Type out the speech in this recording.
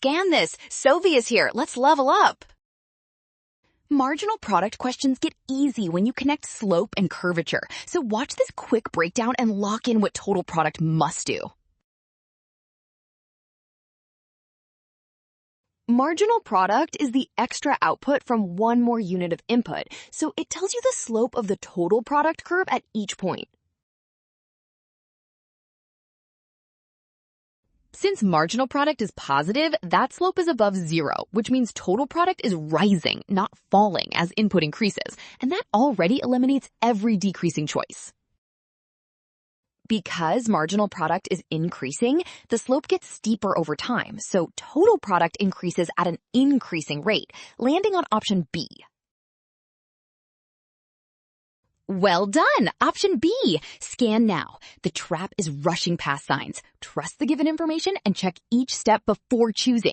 scan this. Sovi is here. Let's level up. Marginal product questions get easy when you connect slope and curvature. So watch this quick breakdown and lock in what total product must do. Marginal product is the extra output from one more unit of input, so it tells you the slope of the total product curve at each point. Since marginal product is positive, that slope is above 0, which means total product is rising, not falling, as input increases, and that already eliminates every decreasing choice. Because marginal product is increasing, the slope gets steeper over time, so total product increases at an increasing rate, landing on option B. Well done! Option B. Scan now. The trap is rushing past signs. Trust the given information and check each step before choosing.